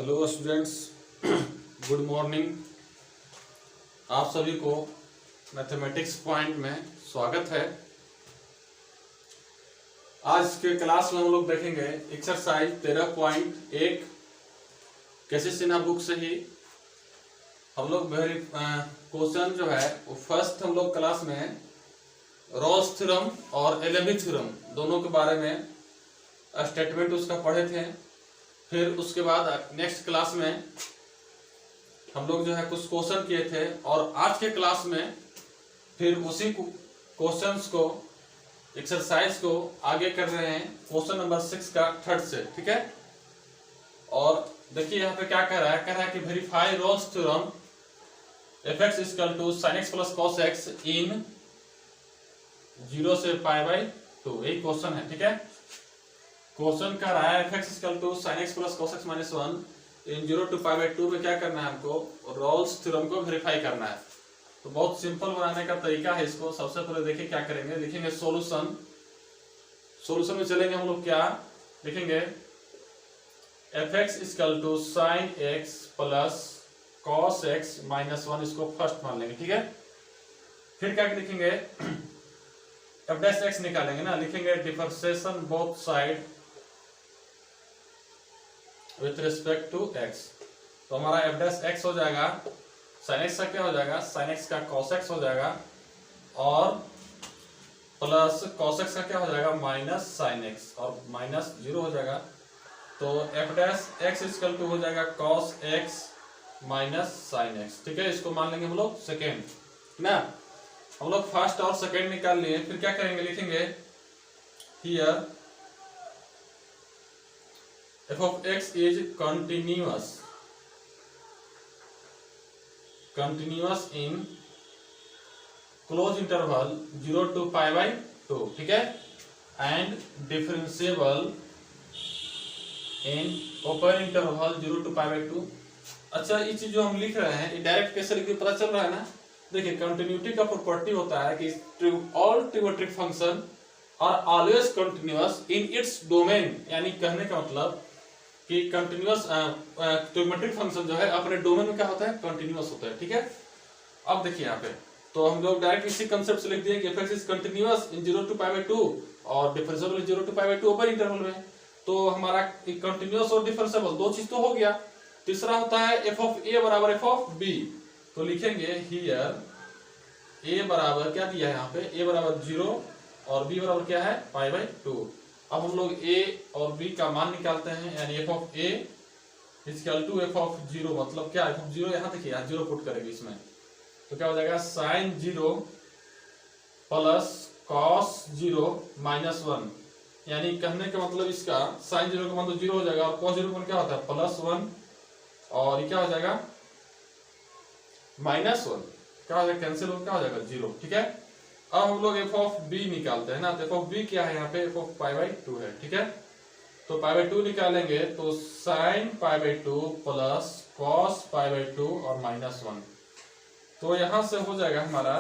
Hello students, good morning. आप सभी को मैथमेटिक्स पॉइंट में स्वागत है। आज के क्लास में हम लोग देखेंगे एक्सरसाइज 13.1 कैसे सिन्हा बुक से ही हम लोग क्वेश्चन जो है वो फर्स्ट हम लोग क्लास में रॉल्स थ्योरम और एलेमी थ्योरम दोनों के बारे में स्टेटमेंट उसका पढ़े थे। फिर उसके बाद नेक्स्ट क्लास में हम लोग जो है कुछ क्वेश्चन किए थे और आज के क्लास में फिर उसी क्वेश्चंस को एक्सरसाइज को आगे कर रहे हैं क्वेश्चन नंबर 6 का थर्ड से। ठीक है, और देखिए यहाँ पे क्या कह रहा है कि verify Rolle's theorem fx equal to sin x plus cos x in 0 से π/2। यही क्वेश्चन है। ठीक है, क्वेश्चन कर रहा है fx equal to sin x plus cos x minus 1 in 0 to π/2 में क्या करना है हमको, रॉल्स थ्योरम को वेरीफाई करना है। तो बहुत सिंपल बनाने का तरीका है इसको। सबसे पहले देखिए क्या करेंगे, लिखेंगे सॉल्यूशन में चलेंगे हम लोग। क्या लिखेंगे, fx equal to sin x plus cos x minus 1, इसको फर्स्ट मान लेंगे। ठीक है, फिर क्या लिखेंगे, f डैश x निकालेंगे ना, लिखेंगे differentiation both side with respect to x। तो हमारा f डैश x हो जाएगा, sin x का क्या हो जाएगा, sin x का cos x हो जाएगा, और प्लस cos x का क्या हो जाएगा, माइनस sin x, और माइनस 0 हो जाएगा। तो f dash x equal to हो जाएगा cos x minus sin x। ठीक है, इसको मान लेंगे हम लोग सेकेंड ना। हम लोग फर्स्ट और सेकेंड निकाल लिए। फिर क्या करेंगे, लिखेंगे here f of x is continuous in closed interval 0 to π/2। ठीक है, and differentiable in open interval 0 to π/2। अच्छा, ये चीज जो हम लिख रहे हैं ये डायरेक्ट कैसे लिखे पता चल रहा है ना। देखिए, कंटिन्यूटी का प्रॉपर्टी होता है कि all trigonometric function are always continuous in its domain. यानी कहने का मतलब कि कंटिन्यूअस ट्रिगोनोमेट्रिक फंक्शन जो है अपने डोमेन में क्या होता है, कंटिन्यूअस होता है। ठीक है, अब देखिए यहाँ पे तो हम लोग डायरेक्ट इसी कंसेप्ट से लिख दिए कि f(x) is continuous in 0 to π/2 और डिफरेंशिएबल 0 to π/2 ओपन इंटरवल में। तो हमारा कंटिन्यूअस और डिफरेंशिएबल दो चीज तो हो गया। तीसरा होता है f of a बराबर f of b। तो लिखेंगे हियर a बराबर क्या दिया है यहाँ पे, a बराबर 0 और b बराबर क्या है, π/2। अब हम लोग a और b का मान निकालते हैं, यानी f of a equal to f of 0 मतलब क्या, f of 0 यहाँ देखिए यहाँ 0 पुट करेंगे इसमें, तो क्या हो जाएगा sin 0 प्लस cos 0 माइनस 1। यानी कहने का मतलब इसका sin 0 का मान तो 0 हो जाएगा और cos 0 का मान क्या होता है, प्लस 1, और ये क्या हो जाएगा माइनस 1। क्या हो जाएगा, कैंसिल हो, क्या हो जाएगा 0। ठीक है, अब हम लोग f of b निकालते हैं ना। तो f of b क्या है यहाँ पे, f of π/2 है। ठीक है, तो π/2 निकालेंगे तो sin π/2 प्लस cos π/2 और माइनस 1। तो यहां से हो जाएगा हमारा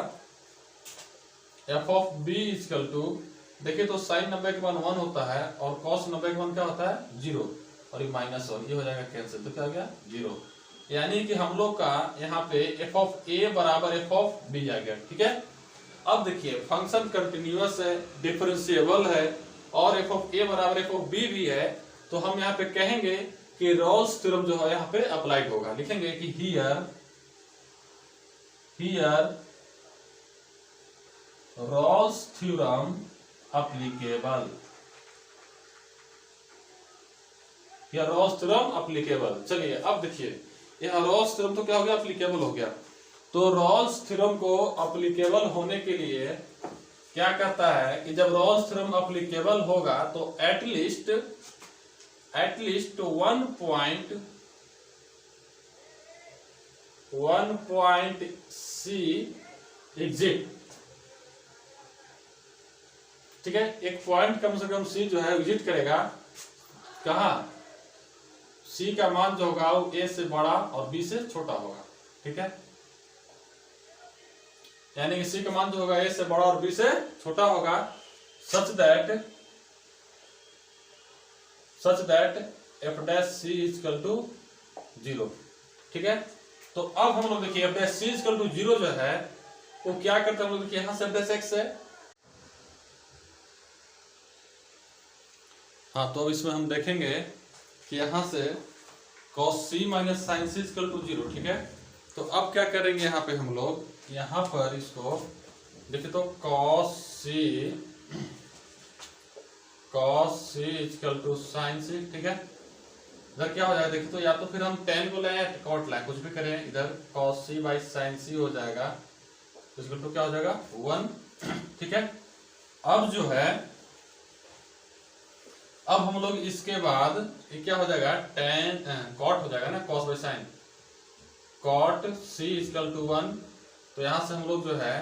f of b equal to, देखिए तो sin 90 के मान 1 होता है और cos 90 के मान क्या होता है 0, और ये माइनस 1, ये हो जाएगा कैंसिल, तो क्या हो गया 0। यानी कि हम लोग का यहाँ पे f of a बराबर f of b आ गया। ठीक है, अब देखिए फंक्शन कंटिन्यूअस है, डिफरेंशिएबल है और f of a बराबर f of b भी है। तो हम यहाँ पे कहेंगे कि रॉल्स थ्योरम जो है यहाँ पे अप्लाइड होगा। लिखेंगे कि हियर रॉल्स थ्योरम अप्लीकेबल, या रॉल्स थ्योरम अप्लीकेबल। चलिए अब देखिए यहाँ रॉल्स थ्योरम तो क्या हो गया, अप्लीकेबल हो गया। तो रॉल्स थ्योरम को अप्लीकेबल होने के लिए क्या करता है कि जब रॉल्स थ्योरम अप्लीकेबल होगा तो एटलीस्ट 1 पॉइंट C एग्जिट। ठीक है, एक पॉइंट कम से कम C जो है एग्जिट करेगा कहाँ, C का मान जो होगा वो A से बड़ा और B से छोटा होगा। ठीक है, यानी कि C का मान जो होगा A से बड़ा और B से छोटा होगा, such that f dash c equal to 0। ठीक है, तो अब हम लोग देखिए f dash c equal to 0 जो है वो क्या करते हैं, हम लोग देखिए यहां से f डैश x है। हाँ, तो अब इसमें हम देखेंगे कि यहां से cos c minus sine c equal to 0। ठीक है, तो अब क्या करेंगे यहाँ पे हम लोग, यहाँ पर इसको देखिए तो cos c equal to sine c। ठीक है, इधर क्या हो जाएगा देखिए तो या तो फिर हम tan को लाए cot लाए, कुछ भी करें, इधर cos c by sine c हो जाएगा, तो इक्वल टू क्या हो जाएगा 1। ठीक है, अब जो है अब हम लोग इसके बाद ये क्या हो जाएगा tan cot हो जाएगा ना, cos by sine, cot c equal to 1। तो यहां से हम लोग जो है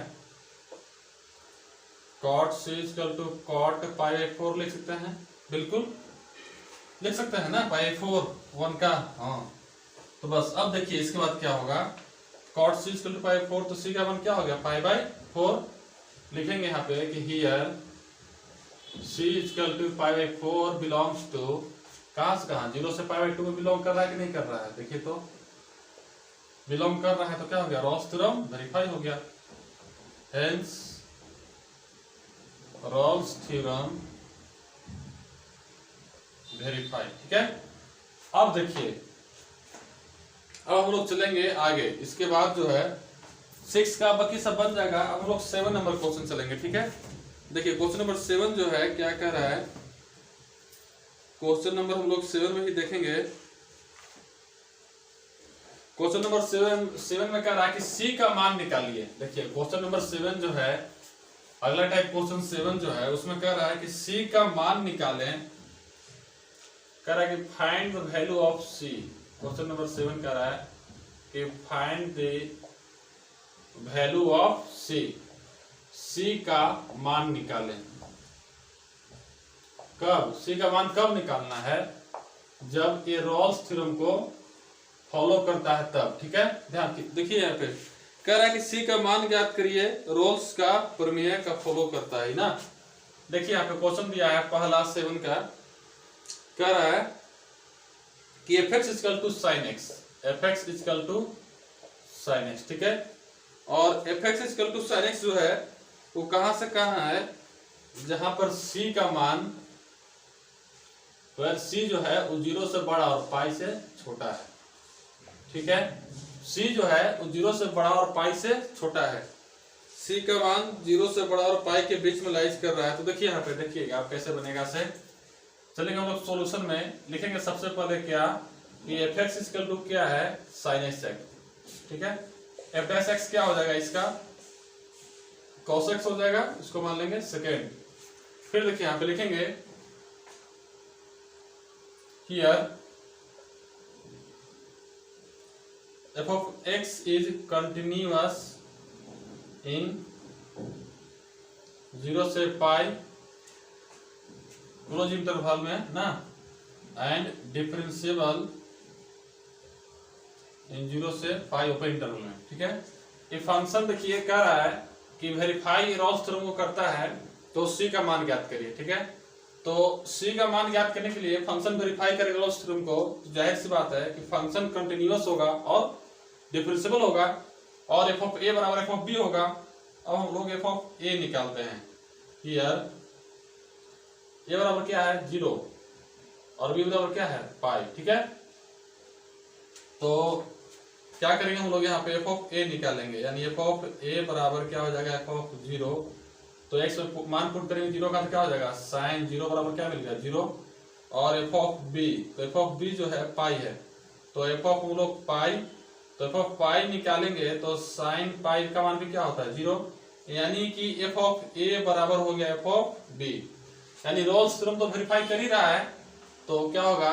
cot c equal to cot pi by 4 लिख सकते हैं, बिल्कुल लिख सकते हैं ना, पाई 4 1 का। हाँ, तो बस अब देखिए इसके बाद क्या होगा, cot c equal to pi 4, तो c का मान क्या हो गया पाई बाई 4। लिखेंगे यहाँ पे कि here c equal to pi by 4 belongs to, कहां से कहां, 0 से पाई बाई 2 में बिलोंग कर रहा है कि नहीं कर रहा है, देखिए तो बिलोंग कर रहा है, तो क्या हो गया रॉल्स थ्योरम वेरीफाई हो गया, हेंस रॉल्स थ्योरम वेरीफाई। ठीक है, अब देखिए अब हम लोग चलेंगे आगे, इसके बाद जो है 6 का बाकी सब बन जाएगा। अब हम लोग 7 नंबर क्वेश्चन चलेंगे। ठीक है, देखिए क्वेश्चन नंबर 7 जो है क्या कह रहा है, क्वेश्चन नंबर हम लोग 7 में ही देखेंगे। क्वेश्चन नंबर 7 में कह रहा है कि c का मान निकालिए। देखिए क्वेश्चन नंबर 7 जो है, अगला टाइप क्वेश्चन 7 जो है उसमें कह रहा है कि c का मान निकालें, कह रहा है कि find the value of c। Question number 7 कह रहा है कि find the value of c का मान निकालें। कब c का मान कब निकालना है, जब ये रॉल्स थ्योरम को फॉलो करता है तब। ठीक है, ध्यान देखिए यहाँ पे कह रहा है कि c का मान ज्ञात करिए, रोल्स का प्रमेय का फॉलो करता है ना। देखिए यहाँ पे क्वेश्चन दिया है पहला 7 का, कह रहा है कि fx equal to sine x, fx equal to sine x. ठीक है, और fx equal to sine x जो है वो कहां से कहां है, जहां पर c का मान, तो c जो है वो 0 से बड़ा और पाई से छोटा है। ठीक है, c जो है वो 0 से बड़ा और पाई से छोटा है, c का मान 0 से बड़ा और पाई के बीच में लाइज कर रहा है। तो देखिए यहाँ पे देखिएगा आप कैसे बनेगा से, चलेंगे हम लोग सॉल्यूशन में, लिखेंगे सबसे पहले क्या कि fx इक्वल टू क्या है sin x। ठीक है, f डैश x क्या हो जाएगा, इसका cos x हो जाएगा, इसको मान लेंगे सेकेंड। फिर देखिए यहाँ पे लिखेंगे here f of x is continuous in 0 से पाई क्लोज इंटरवल में ना, एंड डिफरेंशिएबल इन 0 से पाई ओपन इंटरवल में। ठीक है, ये फंक्शन देखिए कह रहा है कि वेरीफाई रॉल्स थ्योरम को करता है, तो c का मान ज्ञात करिए। ठीक है, तो c का मान ज्ञात करने के लिए फंक्शन वेरीफाई करेगा रॉल्स थ्योरम को, तो जाहिर सी बात है कि फंक्शन कंटिन्यूअस होगा और डिफरेंशिएबल होगा, और f ऑफ a बराबर f ऑफ b होगा। अब हम लोग f ऑफ a निकालते हैं, हियर a बराबर क्या है 0 और b बराबर क्या है पाई। ठीक है, तो क्या करेंगे हम लोग यहाँ पे f ऑफ a निकालेंगे, यानी f ऑफ a बराबर क्या हो जाएगा f ऑफ 0, तो x में मान पुट करेंगे 0 का, तो क्या हो जाएगा साइन 0 बराबर क्या मिल गया 0, और f ऑफ b, तो f ऑफ b जो है पाई है, तो f ऑफ हम लोग पाई, तो f ऑफ पाई निकालेंगे तो साइन पाई का मान भी क्या होता है 0, यानी कि f ऑफ a बराबर हो गया f ऑफ b। यानी रोल्स थ्योरम तो वेरीफाई कर ही रहा है, तो क्या होगा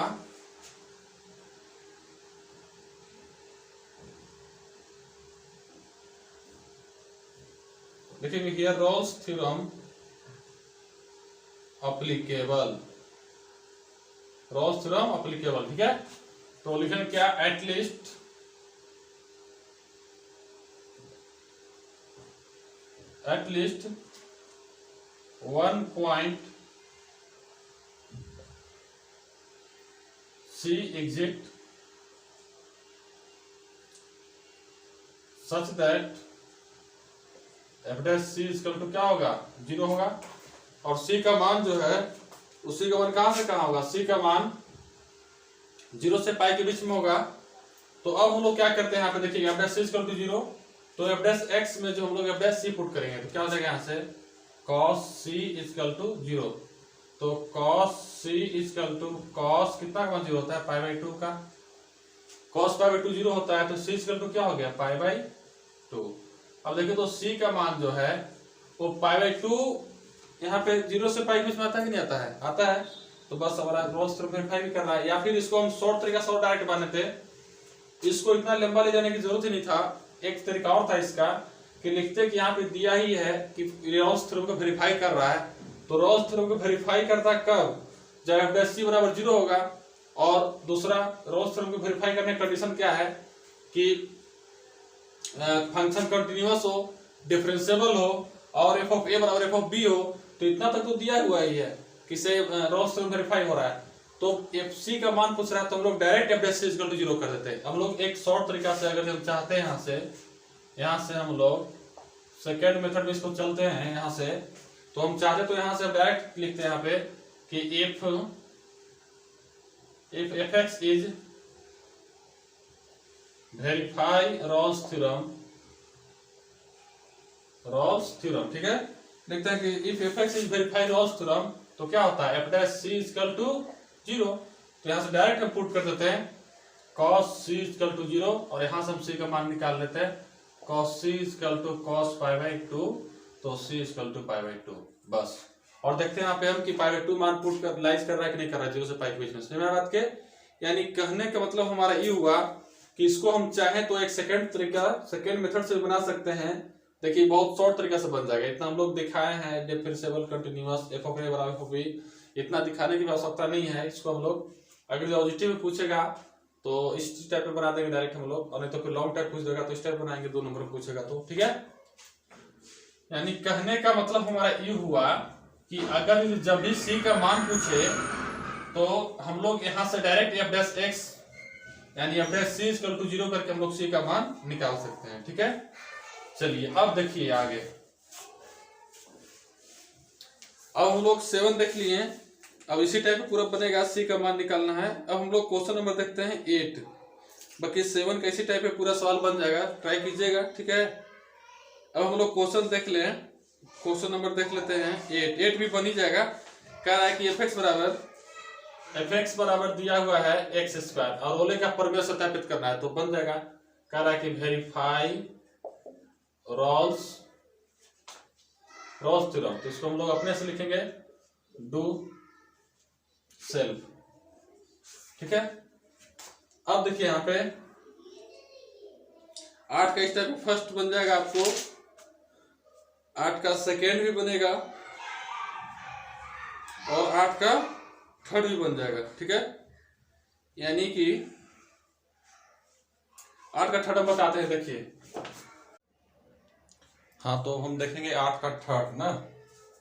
देखिए here Rolle's theorem applicable, Rolle's theorem applicable. ठीक है, तो लिखेंगे क्या at least one point c exit such that f dash c equal to क्या होगा, 0 होगा। और सी का मान जो है उसी का मान कहां से कहां होगा, सी का मान 0 से पाई के बीच में होगा। तो अब हम लोग क्या करते हैं यहाँ पे देखिए, f dash c equal to 0, तो एफ डैश एक्स में जो हम लोग एफ डैश सी पुट करेंगे तो क्या हो जाएगा यहाँ से cos c इक्वल टू 0। तो cos c equal to cos कितना का मान 0 होता है, पाई बाई 2 का। cos पाई बाई 2 0 होता है तो c इक्वल टू क्या हो गया, पाई बाई 2। अब देखिए तो c का मान जो है वो पाई बाई 2 यहाँ पे 0 से पाई के बीच में आता है कि नहीं आता है, आता है। तो बस हमारा रोल्स थ्योरम वेरीफाई भी कर रहा है। या फिर इसको हम शॉर्ट तरीका से और डायरेक्ट बना थे, इसको इतना लंबा ले जाने की जरूरत ही नहीं था। एक तरीका और था इसका कि लिखते कि यहाँ पे दिया ही है कि रोल्स थ्योरम को वेरीफाई कर रहा है। तो रोल्स थ्योरम को वेरीफाई करता कब, जब एफ डैश सी बराबर 0 होगा। और दूसरा रोल्स थ्योरम को वेरीफाई करने की कंडीशन क्या है कि फंक्शन कंटिन्यूअस हो, डिफरेंशिएबल हो और एफ ऑफ ए बराबर एफ ऑफ बी हो। तो इतना तक तो दिया हुआ ही है कि से रोल्स थ्योरम वेरीफाई हो रहा है। तो एफ सी का मान पूछ रहा है तो हम लोग direct f dash c equal to 0 कर देते हैं। हम लोग एक शॉर्ट तरीका से अगर हम चाहते हैं यहाँ से हम लोग सेकेंड मेथड में इसको चलते हैं यहाँ से, तो हम चाहते तो यहाँ से हम डायरेक्ट लिखते हैं यहाँ पे कि if f x is verify Rolle's theorem, ठीक है। देखते हैं कि if f x is verify Rolle's theorem तो क्या होता है, f dash c equal to 0। तो यहाँ से डायरेक्ट हम पुट कर देते हैं cos c इक्वल टू 0 और यहाँ से हम c का मान निकाल लेते हैं cos c equal to cos pi by 2, तो c equal to pi by 2 बस। और देखते हैं यहाँ पे हम कि पाई बाई 2 मान पुट कर लाइज कर रहा है कि नहीं कर रहा है 0 से पाई के बीच में। समझ में बात के, यानी कहने का मतलब हमारा ये हुआ कि इसको हम चाहें तो एक सेकेंड मेथड से बना सकते हैं। देखिए बहुत शॉर्ट तरीका से बन जाएगा। इतना हम लोग दिखाए हैं डिफरेंशिएबल कंटिन्यूअस एफ ऑफ ए बराबर एफ ऑफ बी, इतना दिखाने की आवश्यकता नहीं है। इसको हम लोग अगर ऑब्जेक्टिव में पूछेगा तो इस टाइप में बना देंगे डायरेक्ट हम लोग, और नहीं तो फिर लॉन्ग टाइप पूछ देगा तो इस टाइप बनाएंगे, 2 नंबर में पूछेगा तो, ठीक है। यानी कहने का मतलब हमारा ये हुआ कि अगर जब भी सी का मान पूछे तो हम लोग यहाँ से डायरेक्ट एफ डैश एक्स यानी f dash c equal to 0 करके हम लोग सी का मान निकाल सकते हैं, ठीक है। चलिए अब देखिए आगे, अब हम लोग 7 देख लिए। अब इसी टाइप पूरा बनेगा, सी का मान निकालना है। अब हम लोग क्वेश्चन नंबर देखते हैं 8। बाकी 7 का इसी टाइप पे पूरा सवाल बन जाएगा, ट्राई कीजिएगा, ठीक है। अब हम लोग क्वेश्चन देख लें, क्वेश्चन नंबर देख लेते हैं 8 भी बन ही जाएगा। कह रहा है कि एफ एक्स बराबर दिया हुआ है एक्स स्क्वायर और ओले का प्रमेय सत्यापित करना है, तो बन जाएगा। कह रहा है कि वेरीफाई रोल्स थ्योरम, तो इसको हम लोग अपने से लिखेंगे डू सेल्फ, ठीक है। अब देखिए यहाँ पे 8 का इस टाइप में फर्स्ट बन जाएगा, आपको 8 का सेकेंड भी बनेगा और 8 का थर्ड भी बन जाएगा, ठीक है। यानी कि 8 का थर्ड हम बताते हैं, देखिए। हाँ तो हम देखेंगे 8 का थर्ड ना।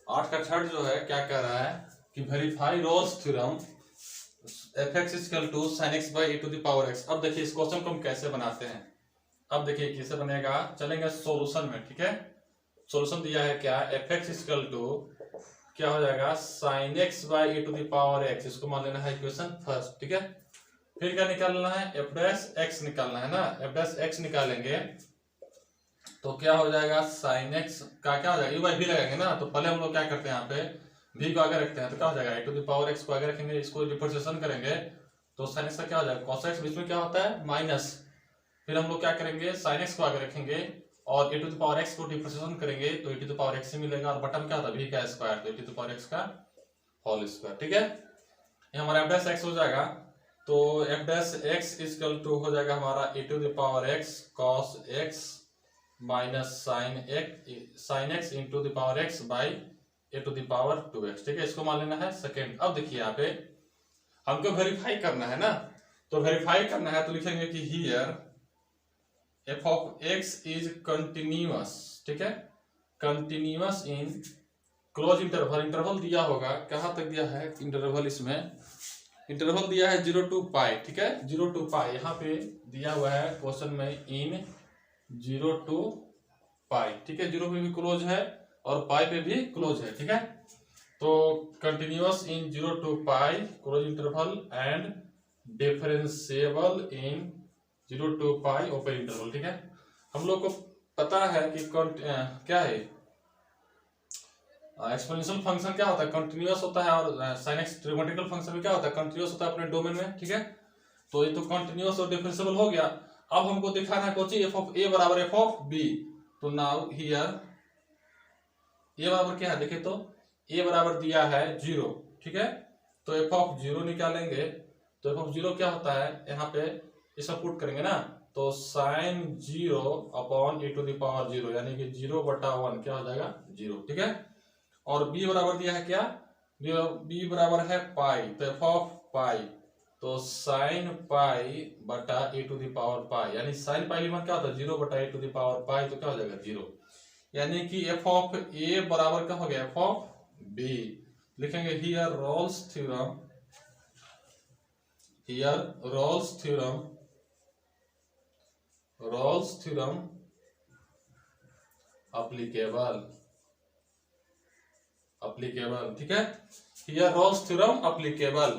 8 का थर्ड जो है क्या कह रहा है कि verify Rolle's theorem f x equal to sine x by a to the power x. अब देखिए इस क्वेश्चन को हम कैसे बनाते हैं। अब देखिए कैसे बनेगा, चलेंगे सॉल्यूशन में, ठीक है। सॉल्यूशन दिया है क्या, एफ एक्स इक्वल टू क्या हो जाएगा sine x by a to the power x, इसको मान लेना है इक्वेशन फर्स्ट, ठीक है। फिर क्या निकालना है, एफ डैश एक्स निकालना है ना। एफ डैश एक्स निकालेंगे तो क्या हो जाएगा साइन एक्स का क्या हो जाएगा, यू बाई भी लगाएंगे ना। तो पहले हम लोग क्या करते हैं, यहाँ पे भी को आगे रखते हैं तो क्या हो जाएगा ए टू द पावर एक्स को आगे रखेंगे, इसको डिफरेंशिएशन करेंगे तो साइन एक्स का क्या हो जाएगा कॉस एक्स, बीच में क्या होता है माइनस। फिर हम लोग क्या करेंगे साइन एक्स को आगे रखेंगे और ए टू द पावर एक्स को डिफरेंशिएशन करेंगे तो ए टू द पावर एक्स ही मिलेगा और बटन क्या होता है भी का स्क्वायर, तो ए टू द पावर एक्स का होल स्क्वायर, ठीक है। ये हमारा एफ डैश एक्स हो जाएगा। तो f dash x equal to हो जाएगा हमारा a to the power x cos x minus sine x into the power x by a to the power 2x, ठीक है। इसको मान लेना है सेकेंड। अब देखिए यहाँ पे हमको वेरीफाई करना है ना, तो वेरीफाई करना है तो लिखेंगे कि here F of x is continuous, ठीक है। Continuous in close interval, interval दिया होगा कहाँ तक दिया है इंटरवल, इसमें इंटरवल दिया है 0 to पाई, ठीक है। 0 to पाई यहाँ पे दिया हुआ है क्वेश्चन में इन 0 to पाई, ठीक है। 0 पे भी क्लोज है और पाई पे भी क्लोज है, ठीक है। तो continuous in 0 to pi close interval and differentiable in 0 to pi open interval, ठीक है। हम लोग को पता है कि क्या है एक्सपोनेंशियल फंक्शन क्या होता है, कंटिन्यूअस होता है, और sin x ट्रिग्नोमेट्रिकल फंक्शन में क्या होता है, कंटिन्यूअस होता है अपने डोमेन में, ठीक है। तो ये तो कंटिन्यूअस और डिफरेंशिएबल हो गया। अब हमको दिखाना है कोची f ऑफ a बराबर f ऑफ b। तो नाउ हियर a बराबर क्या है, देखिए तो a बराबर दिया है 0, ठीक है। तो f ऑफ 0 निकालेंगे, तो f ऑफ 0 क्या होता है, यहाँ पे इसका पुट करेंगे ना, तो sine 0 upon e to the power 0, यानी कि 0/1 क्या हो जाएगा 0, ठीक है। और b बराबर दिया है क्या, b बराबर है पाई, तो f ऑफ पाई, तो साइन पाई बटा e to the power pi, यानी साइन पाई मान क्या होता है 0 बटा e to the power pi, तो क्या हो जाएगा 0। यानी कि f ऑफ a बराबर क्या हो गया f ऑफ b। लिखेंगे here Rolle's theorem, here Rolle's theorem, roles theorem applicable, applicable, ठीक है। Here Rolle's theorem applicable.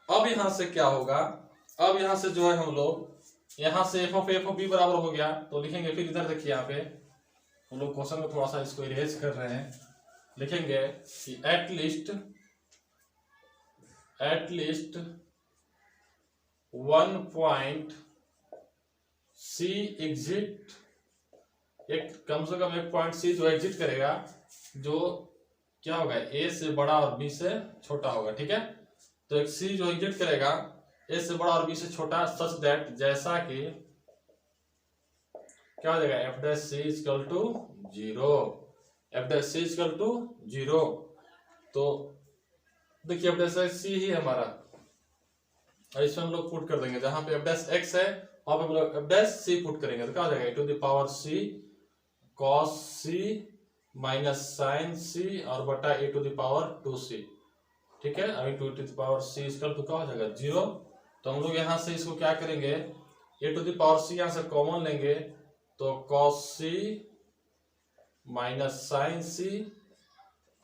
अब यहां से क्या होगा, अब यहां से जो है हम लोग यहां से f ऑफ b बराबर हो गया, तो लिखेंगे फिर इधर देखिए यहाँ पे हम लोग क्वेश्चन में थोड़ा सा इसको इरेज कर रहे हैं, लिखेंगे कि at least 1 point c exit, एक कम से कम एक पॉइंट c जो एग्जिट करेगा, जो क्या होगा a से बड़ा और b से छोटा होगा, ठीक है। तो एक c जो एग्जिट करेगा a से बड़ा और b से छोटा, सच दैट, जैसा कि क्या हो जाएगा f dash c equal to 0, f dash c equal to 0। तो देखिए f डैश c ही हमारा, और इसमें हम लोग पुट कर देंगे, जहां पे f डैश x है वहां पे हम लोग f डैश c पुट करेंगे, तो क्या हो जाएगा e to the power c cos c minus sine c और बटा e to the power 2c, ठीक है। अभी 2 to the power c equal to क्या हो जाएगा 0। तो हम लोग यहाँ से इसको क्या करेंगे, e to the power c यहाँ से कॉमन लेंगे, तो cos c minus sine c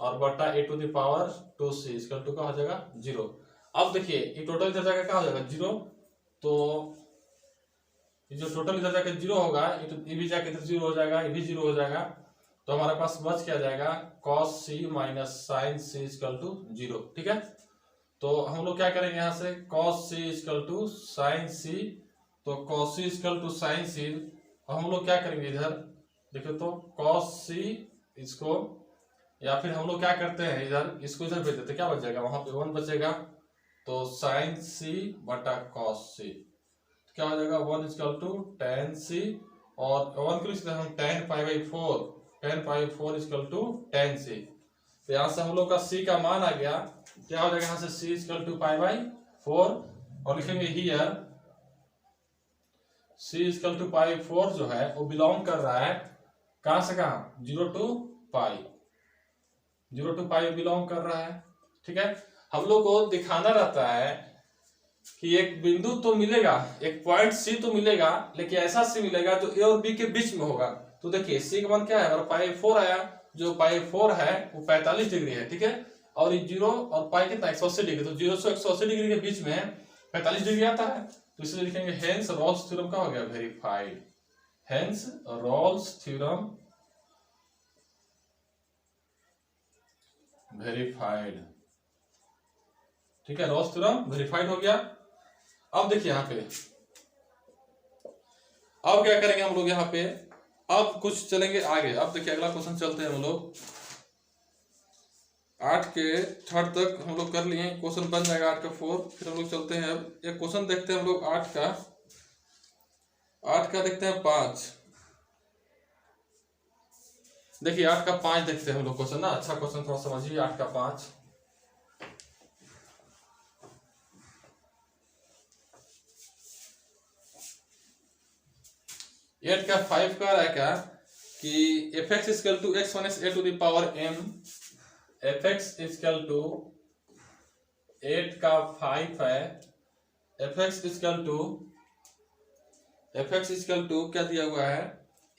और बटा e to the power 2c equal to क्या हो जाएगा 0। अब देखिए ये टोटल इधर जाकर क्या हो जाएगा 0, तो ये जो टोटल इधर जाकर 0 होगा, ये भी जाकर इधर 0 हो जाएगा, ये भी 0 हो जाएगा, तो हमारे पास बच क्या जाएगा cos c minus sine c equal to 0, ठीक है। तो हम लोग क्या करेंगे यहाँ से cos c equal to sine c, तो cos c equal to sine c, हम लोग क्या करेंगे इधर देखो, तो cos c इसको, या फिर हम लोग क्या करते हैं इधर इसको इधर भेज देते, क्या बच जाएगा वहां पे 1 बचेगा, तो साइन c बटा cos c, क्या हो जाएगा 1 इक्वल टू tan c, और 1 को लिखते हैं हम tan pi by 4, tan pi 4 equal to tan c। तो यहाँ से हम लोग का c का मान आ गया, क्या हो जाएगा यहाँ से c equal to pi by 4, और लिखेंगे here c equal to pi 4 जो है वो बिलोंग कर रहा है कहां से कहां 0 to pi, 0 to pi belong कर रहा है, ठीक है। हम लोग को दिखाना रहता है कि एक बिंदु तो मिलेगा, एक पॉइंट सी तो मिलेगा, लेकिन ऐसा सी मिलेगा जो ए और बी के बीच में होगा। तो देखिए सी का मान क्या है हमारा पाई 4 आया, जो पाई 4 है वो 45 डिग्री है, ठीक है। और ये 0 और पाई कितना 180 डिग्री, तो 0 से 180 डिग्री के बीच में 45 डिग्री आता है, तो इसलिए लिखेंगे हेंस रोल्स थ्योरम का हो गया verified, hence Rolle's theorem verified, ठीक है। रोल्स थ्योरम वेरीफाइड हो गया। अब देखिए यहाँ पे अब क्या करेंगे हम लोग यहाँ पे, अब कुछ चलेंगे आगे। अब देखिए अगला क्वेश्चन चलते हैं हम लोग, 8 के 3 तक हम लोग कर लिए, क्वेश्चन बन जाएगा 8 का 4, फिर हम लोग चलते हैं अब एक क्वेश्चन देखते हैं हम लोग 8 का देखते हैं 5। देखिए 8 का 5 देखते हैं हम लोग क्वेश्चन ना, अच्छा क्वेश्चन थोड़ा समझिए 8 का 5। एट का 5 का रहा क्या कि f x equal to x minus a to the power m, f x equal to 8 का 5 है, एफ एक्स इक्वल टू क्या दिया हुआ है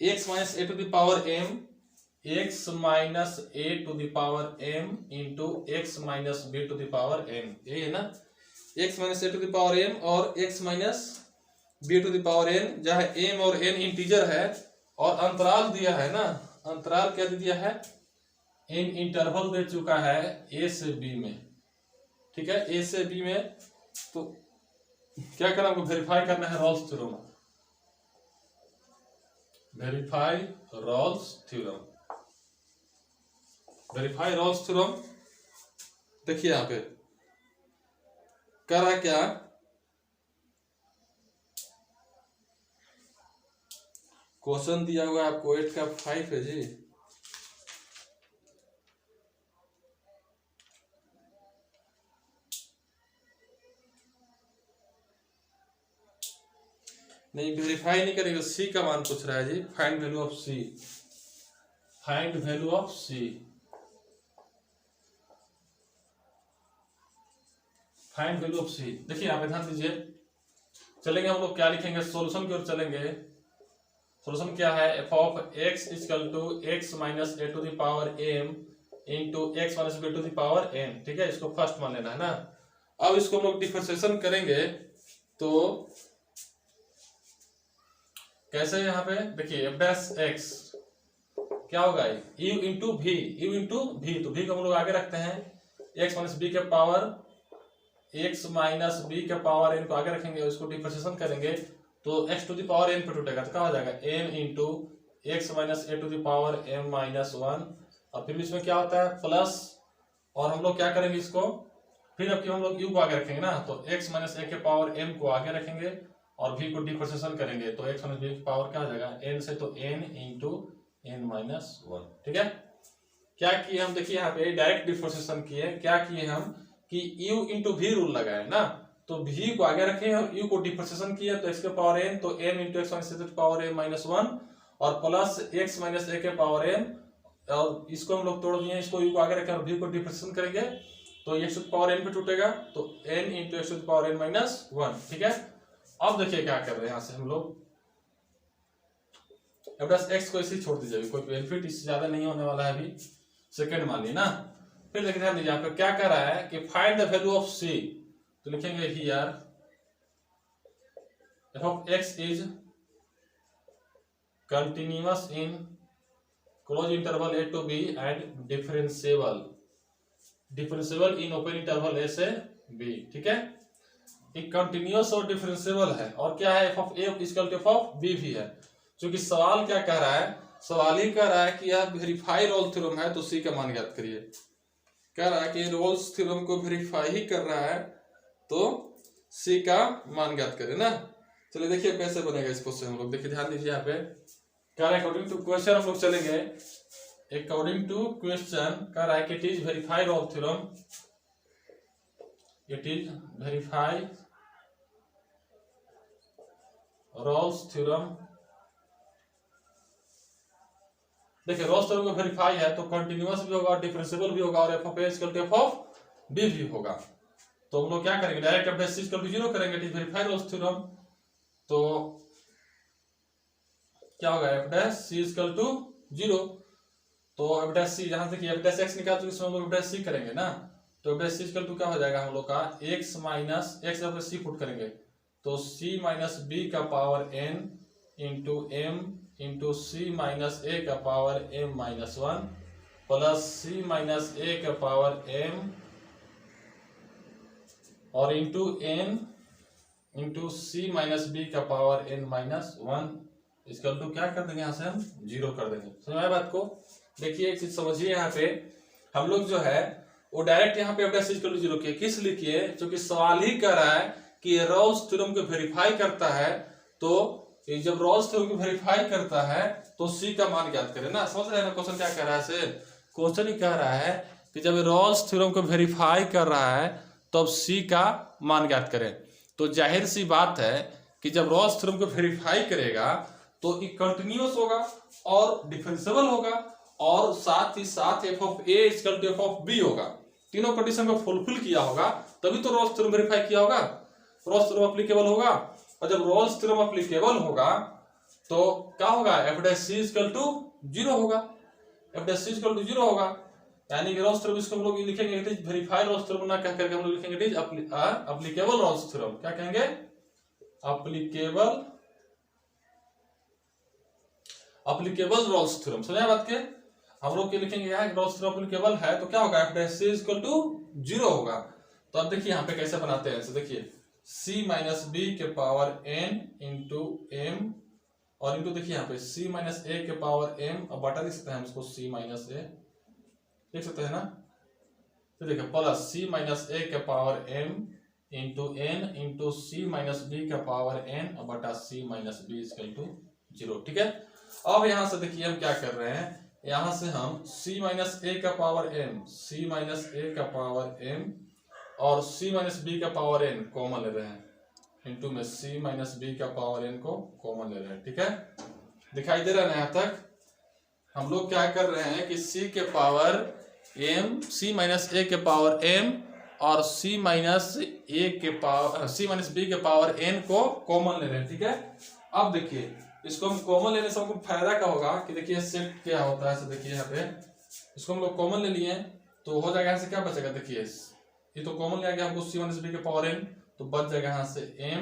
x minus a to the power m, x minus a to the power m into x minus b to the power m, यही है ना। x minus a to the power m और x minus b to the power n, जहाँ m और n integer है और अंतराल दिया है ना, अंतराल क्या दे दिया है, n इंटरवल दे चुका है a से b में, ठीक है, a से b में। तो क्या करना, हमको वेरीफाई करना है Rolle's theorem, verify Rolle's theorem, verify Rolle's theorem. देखिए यहां पे कर रहा क्या, क्वेश्चन दिया हुआ है आपको 8 का 5 है जी। नहीं, वेरीफाई नहीं करेंगे, सी का मान पूछ रहा है जी, find value of c, find value of c, find value of c. देखिए यहाँ पे ध्यान दीजिए, चलेंगे हम लोग क्या लिखेंगे, सॉल्यूशन की ओर चलेंगे। सॉल्यूशन क्या है, f of x equal to x minus a to the power m into x minus b to the power n, ठीक है, इसको फर्स्ट मान लेना है ना। अब इसको हम लोग डिफरेंशिएशन करेंगे तो कैसे, यहाँ पे देखिए एफ डैश एक्स क्या होगा, u into v, u into v, तो भी को हम लोग आगे रखते हैं, एक्स माइनस बी के पावर, एक्स माइनस बी के पावर एन को आगे रखेंगे, उसको डिफरेंशिएशन करेंगे तो x to the power n पे टूटेगा, तो क्या हो जाएगा n into x minus a to the power m minus 1, और फिर इसमें क्या होता है प्लस, और हम लोग क्या करेंगे इसको, फिर अब हम लोग यू को आगे रखेंगे ना, तो एक्स माइनस ए के पावर एम को आगे रखेंगे और v को डिफरेंशिएशन करेंगे तो x माइनस b की पावर क्या हो जाएगा n से, तो n इंटू n माइनस 1, ठीक है। क्या किए हम, देखिए यहाँ पे डायरेक्ट डिफरेंशिएशन किए, क्या किए हम कि u इंटू v रूल लगाए ना, तो v को आगे रखे और u को डिफरेंशिएशन किए तो x के पावर n, तो n इंटू एक्स माइनस ए की पावर m माइनस 1 और प्लस x माइनस a के पावर m, और इसको हम लोग तोड़ दिए, इसको u को आगे रखे और v को डिफरेंशिएशन करेंगे तो x की पावर n पे टूटेगा, तो n इंटू एक्स की पावर n माइनस 1, ठीक है। अब देखिए क्या कर रहे हैं, यहां से हम लोग x को इसी छोड़ दीजिए, कोई बेनिफिट इससे ज्यादा नहीं होने वाला है, अभी सेकंड मान ली ना। फिर देखिए ध्यान दीजिए, यहाँ पे क्या कर रहा है कि find the value of c, तो लिखेंगे here f of x is continuous in close interval a to b and differentiable, differentiable in open interval a से b, ठीक है। एक कंटिन्यूअस और डिफरेंशिएबल है, और क्या है f of a equal to f of b भी है, क्योंकि सवाल क्या कह रहा है, सवाल ही कह रहा है कि यह वेरीफाई रोल्स थ्योरम है तो सी का मान ज्ञात करिए, कह रहा है कि रोल्स थ्योरम को वेरीफाई ही कर रहा है तो सी का मान ज्ञात करें ना। चलिए देखिए कैसे बनेगा इसको से हम लोग, देखिए ध्यान दीजिए यहाँ पे कह रहा है अकॉर्डिंग टू क्वेश्चन हम लोग चलेंगे, अकॉर्डिंग टू क्वेश्चन कह रहा है कि it is verify Rolle's theorem, it is verify Rolle's theorem. देखिए रोल्स थ्योरम को वेरीफाई है तो कंटिन्यूअस भी होगा और डिफरेंशिएबल भी होगा और f of a equal to f of b भी होगा, तो हम लोग क्या करेंगे direct f dash c equal to 0 करेंगे, it is verify Rolle's theorem, तो क्या होगा f dash c equal to 0, तो एफ डैश सी जहां से एफ डैश एक्स निकाल तो इसमें हम लोग एफ डैश सी करेंगे ना, तो f dash c equal to क्या हो जाएगा हम लोग का एक्स माइनस एक्स जब सी पुट करेंगे तो c माइनस बी का power n into m into c minus a का power m minus 1 plus c minus a का पावर m और into n into c minus b का पावर n माइनस 1, इसका to क्या कर देंगे यहाँ से हम 0 कर देंगे, समझ आया बात को। देखिए एक चीज समझिए, यहाँ पे हम लोग जो है वो डायरेक्ट यहाँ पे f इक्वल टू 0 किए, किस लिए किए, क्योंकि सवाल ही कर रहा है कि रोल्स थ्योरम को वेरीफाई करता है, तो जब रोल्स थ्योरम को वेरीफाई करता है तो सी का मान ज्ञात करें ना, समझ रहे हैं ना क्वेश्चन क्या कह रहा है, से क्वेश्चन ही कह रहा है कि जब रोल्स थ्योरम को वेरीफाई कर रहा है तो अब सी का मान ज्ञात करें, तो जाहिर सी बात है कि जब रोल्स थ्योरम को वेरीफाई करेगा तो ये कंटिन्यूअस होगा और डिफरेंशिएबल होगा और साथ ही साथ f of a equal to f of b होगा, तीनों कंडीशन को फुलफिल किया होगा तभी तो रोल्स थ्योरम वेरीफाई किया होगा, रोल्स थ्योरम एप्लीकेबल होगा, और जब रोल्स थ्योरम एप्लीकेबल होगा तो क्या होगा, f dash c equal to 0 होगा, f dash c equal to 0 होगा। यानी कि रॉल्स थ्योरम इसको हम लोग लिखेंगे it is verified Rolle's theorem ना कह करके हम लोग लिखेंगे it is applicable Rolle's theorem. क्या कहेंगे, एप्लीकेबल रॉल्स थ्योरम। समझा बात के, हम लोग लिखेंगे यहाँ रॉल्स थ्योरम एप्लीकेबल है तो क्या होगा, f dash c equal to 0 होगा। तो अब देखिए यहाँ पे कैसे बनाते हैं, तो देखिए c माइनस बी के पावर n इंटू एम और इंटू देखिए यहाँ पे c माइनस ए के पावर m, अब बटा देख सकते हैं हम इसको c माइनस ए देख सकते हैं ना, तो देखिए प्लस c माइनस ए के power m into n into c minus b के पावर n और बटा c minus b equal to 0। ठीक है, अब यहाँ से देखिए हम क्या कर रहे हैं, यहाँ से हम c माइनस ए का power m, c minus a का पावर m और c माइनस बी का पावर n कॉमन ले रहे हैं, इंटू में c माइनस बी का पावर n को कॉमन ले रहे हैं। ठीक है, दिखाई दे रहा है यहाँ तक। हम लोग क्या कर रहे हैं कि c के power m, c minus a के पावर m और c माइनस बी के पावर n को कॉमन ले रहे हैं। ठीक है, अब देखिए इसको हम कॉमन लेने से हमको फायदा क्या होगा कि देखिए सेट क्या होता है, देखिए यहाँ पे इसको हम लोग कॉमन ले लिए तो हो जाएगा, यहाँ से क्या बचेगा, देखिए ये तो कॉमन ले गया हमको c माइनस बी के पावर n, तो बच जाएगा यहाँ से m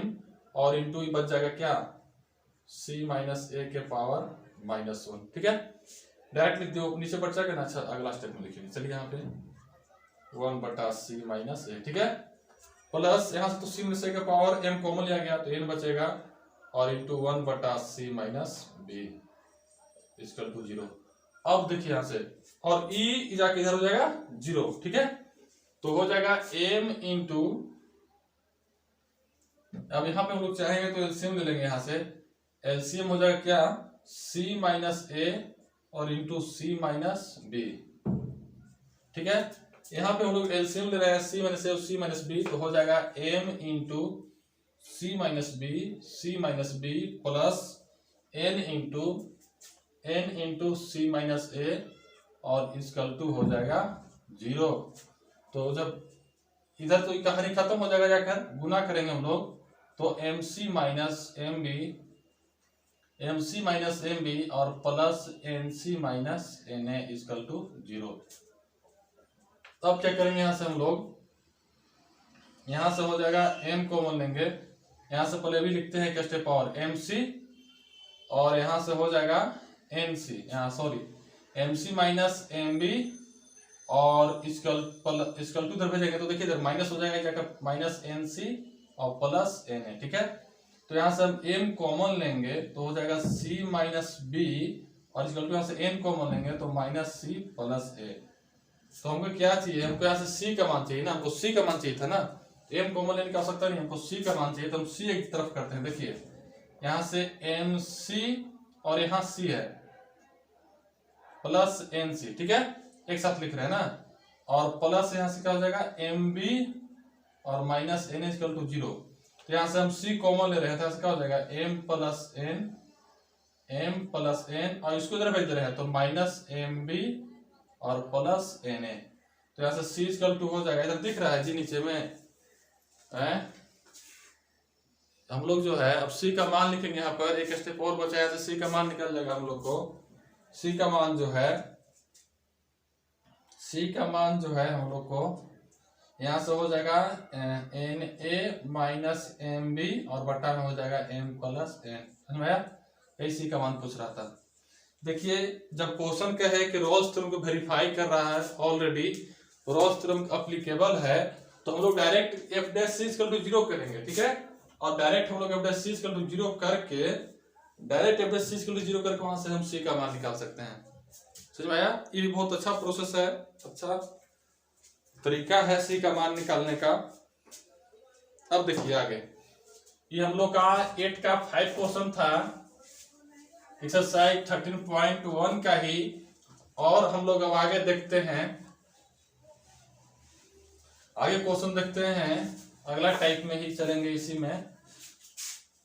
और इंटू बच जाएगा क्या, c माइनस ए के पावर -1। ठीक है, डायरेक्ट लिख दो, नीचे बच जाएगा ना। अच्छा अगला स्टेप में लिखेंगे, चलिए यहाँ पे 1 बटा c माइनस ए। ठीक है, प्लस यहाँ से तो c माइनस ए का पावर m कॉमन लिया गया तो n बचेगा और इंटू 1 बटा c minus b equal to 0। अब देखिए यहाँ से और e जाके इधर हो जाएगा 0। ठीक है, तो हो जाएगा m इंटू, अब यहाँ पे हम लोग चाहेंगे तो एलसीएम ले लेंगे, यहाँ से एलसीएम हो जाएगा क्या, c माइनस ए और इंटू c माइनस बी। ठीक है, यहाँ पे हम लोग एलसीएम ले रहे हैं c माइनस ए और c माइनस बी, तो हो जाएगा m into c minus b plus n into c minus a और इक्वल टू हो जाएगा 0। तो जब इधर तो कहानी खत्म हो जाएगा, जाकर गुना करेंगे हम लोग तो mc माइनस एम बी और plus nc minus na equal to 0। अब क्या करेंगे, यहाँ से हम लोग यहाँ से हो जाएगा m कॉमन लेंगे, यहाँ से पहले भी लिखते हैं कैसे पावर mc और यहाँ से हो जाएगा nc, यहाँ sorry mc minus m b और इक्वल टू इधर भेजेंगे तो देखिए इधर माइनस हो जाएगा, जाकर माइनस nc और प्लस na। ठीक है, तो यहाँ से हम m कॉमन लेंगे तो हो जाएगा c माइनस बी और इक्वल टू यहाँ से n कॉमन लेंगे तो माइनस c प्लस a। तो हमको क्या चाहिए, हमको यहाँ से c का मान चाहिए ना, हमको c का मान चाहिए था ना, m कॉमन लेने की आवश्यकता नहीं, हमको c का मान चाहिए तो हम c एक तरफ करते हैं। देखिए यहाँ से mc और यहाँ c है प्लस nc। ठीक है, एक साथ लिख रहे हैं ना, और प्लस यहाँ से क्या हो जाएगा mb और माइनस n इक्वल टू 0। तो यहाँ से हम c कॉमन ले रहे हैं तो यहाँ से क्या हो जाएगा m प्लस n और इसको इधर भेज दे रहे हैं तो माइनस mb और प्लस na। तो यहाँ से c इक्वल टू हो जाएगा, इधर दिख रहा है जी नीचे में है? हम लोग जो है अब c का मान लिखेंगे, यहाँ पर एक स्टेप और बचा है, c का मान निकल जाएगा हम लोग को। c का मान जो है हम लोग को यहाँ से हो जाएगा na माइनस एम बी और बटा में हो जाएगा m प्लस n। समझ में आया, यही c का मान पूछ रहा था। देखिए जब क्वेश्चन कहे कि रॉल्स थ्योरम को वेरीफाई कर रहा है, ऑलरेडी रॉल्स थ्योरम एप्लीकेबल है, तो हम लोग direct f dash c equal to 0 करेंगे। ठीक है, और डायरेक्ट हम लोग f dash c equal to 0 करके direct f dash c equal to 0 करके वहां से हम c का मान निकाल सकते हैं। समझ में आया, ये बहुत अच्छा प्रोसेस है, अच्छा तरीका है c का मान निकालने का। अब देखिए आगे, ये हम लोग का 8 का 5 क्वेश्चन था, एक्सरसाइज 13.1 का ही, और हम लोग अब आगे देखते हैं, आगे क्वेश्चन देखते हैं, अगला टाइप में ही चलेंगे इसी में।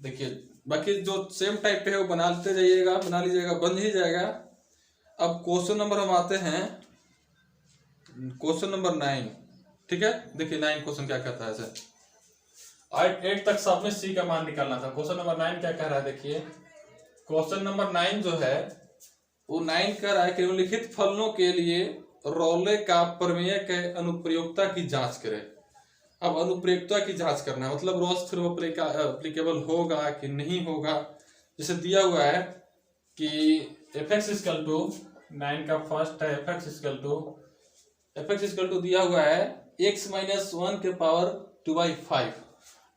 देखिए बाकी जो सेम टाइप पे है वो बना लीजिएगा, बन ही जाएगा। अब क्वेश्चन नंबर हम आते हैं क्वेश्चन नंबर 9। ठीक है, देखिए 9 क्वेश्चन क्या कहता है, ऐसे 8 तक सब में c का मान निकालना था। क्वेश्चन नंबर 9 क्या कह रहा है, देखिए क्वेश्चन नंबर 9 जो है वो 9 कह रहा है कि निम्नलिखित फलनों के लिए रोले का प्रमेय के अनुप्रयोगता की जांच करें। अब अनुप्रयोगता की जांच करना है, मतलब रोल्स थ्योरम एप्लीकेबल होगा कि नहीं होगा। जैसे दिया हुआ है कि fx इक्वल टू 9 का फर्स्ट है fx इक्वल टू दिया हुआ है x माइनस 1 के पावर 2/5,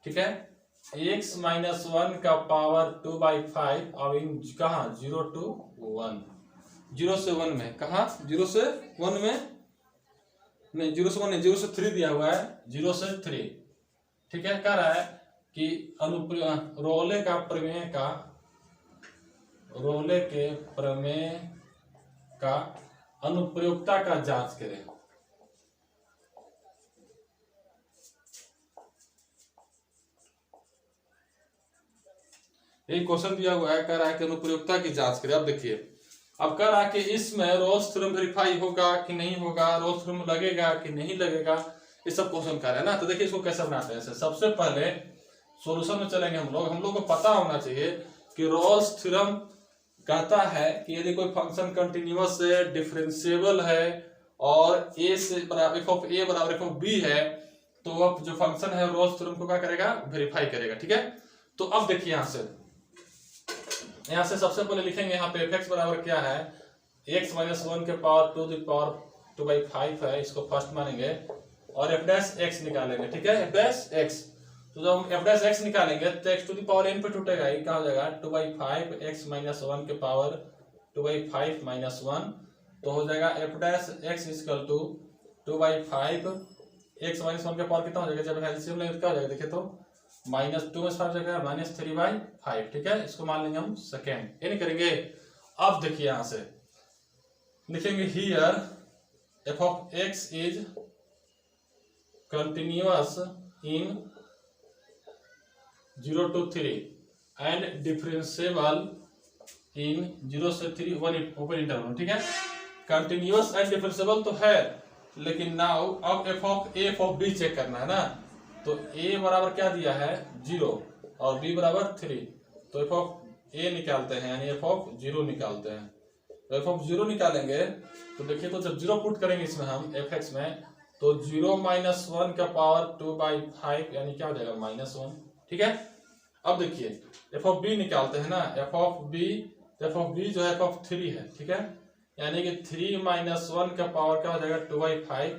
ठीक है, x माइनस 1 का पावर 2/5। अब इन कहा 0 to 1, 0 से 1 में, कहा 0 से 1 में नहीं, 0 से 1 नहीं, 0 से 3 दिया हुआ है, 0 से 3, ठीक है। कह रहा है कि रोले के प्रमेय का अनुप्रयोगता का जांच करें। एक क्वेश्चन दिया हुआ है, कह रहा है कि अनुप्रयोगता की जांच करें। अब देखिए, अब कह रहा है कि इसमें रोल्स थ्योरम वेरीफाई होगा कि नहीं होगा, रोल्स थ्योरम लगेगा कि नहीं लगेगा, ये सब क्वेश्चन कर रहे हैं ना। तो देखिए इसको कैसे बनाते हैं। सबसे पहले सॉल्यूशन में चलेंगे हम लोग को पता होना चाहिए कि रोल्स थ्योरम कहता है कि यदि कोई फंक्शन कंटिन्यूअस है, डिफरेंशिएबल है और a से बराबर f ऑफ a बराबर f ऑफ b है, तो अब जो फंक्शन है रोल्स थ्योरम को क्या करेगा, वेरीफाई करेगा, ठीक है। तो अब देखिए यहाँ से सबसे पहले लिखेंगे, यहाँ पे fx बराबर क्या है, x माइनस 1 के पावर 2/5 है, इसको फर्स्ट मानेंगे और f डैश x निकालेंगे, ठीक है, f डैश x। तो जब हम f डैश x निकालेंगे तो x to the power n पे टूटेगा, ये क्या हो जाएगा 2/5 x माइनस 1 के पावर 2/5 माइनस 1, तो हो जाएगा f dash x equal to 2/5 x minus 1 के पावर कितना हो जाएगा, जब एलसीएम लेंगे क्या हो जाएगा, देखिए तो -2 में 5 जगह -3/5, ठीक है, इसको मान लेंगे हम सेकेंड, ये नहीं करेंगे। अब देखिए यहां से लिखेंगे here f of x is continuous in 0 to 3 and differentiable in 0 से 3 1 ओपन इंटरवल, ठीक है। कंटिन्यूअस एंड डिफरेंशिएबल तो है, लेकिन नाउ अब f ऑफ b चेक करना है ना। तो a बराबर क्या दिया है 0 और b बराबर 3, तो f ऑफ a निकालते हैं, यानी f ऑफ 0 निकालते हैं। तो f ऑफ 0 निकालेंगे तो देखिए, तो जब 0 पुट करेंगे इसमें हम fx में, तो 0 माइनस 1 का पावर 2/5 यानी क्या हो जाएगा -1, ठीक है। अब देखिए f ऑफ b निकालते हैं ना, f ऑफ b जो है f ऑफ 3 है, ठीक है, यानी कि 3 माइनस 1 का पावर क्या हो जाएगा 2/5,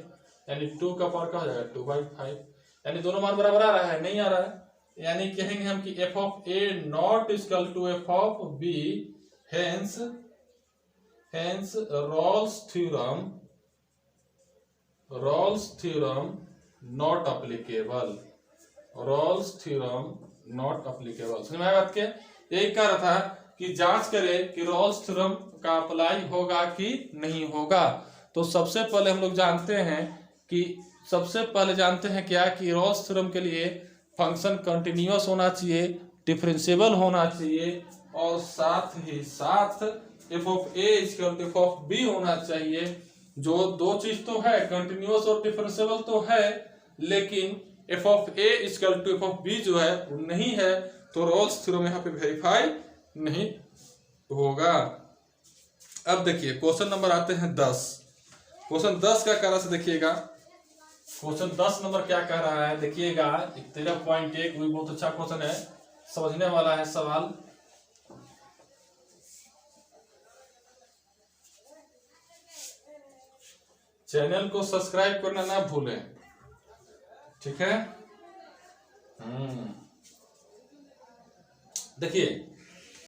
यानी 2 का पावर क्या हो जाएगा 2/5, यानी दोनों मान बराबर आ रहा है, नहीं आ रहा है, यानी कहेंगे हम कि f of a not equal to f of b, hence Rolle's theorem not applicable, समझ में आया बात के। यही कह रहा था कि जांच करें कि रोल्स थ्योरम का अप्लाई होगा कि नहीं होगा। तो सबसे पहले हम लोग जानते हैं क्या कि रोल्स थ्योरम के लिए फंक्शन कंटिन्यूअस होना चाहिए, डिफरेंशिएबल होना चाहिए और साथ ही साथ f of a equal to f of b होना चाहिए। जो दो चीज तो है, कंटिन्यूअस और डिफरेंशिएबल तो है, लेकिन f of a equal to f of b जो है वो नहीं है, तो रोल्स थ्योरम यहाँ पे वेरीफाई नहीं होगा। अब देखिए क्वेश्चन नंबर आते हैं 10। क्वेश्चन 10 का कारण से देखिएगा, क्वेश्चन 10 नंबर क्या कह रहा है देखिएगा, 13.1 भी बहुत अच्छा क्वेश्चन है, समझने वाला है सवाल। चैनल को सब्सक्राइब करना ना भूलें, ठीक है। देखिए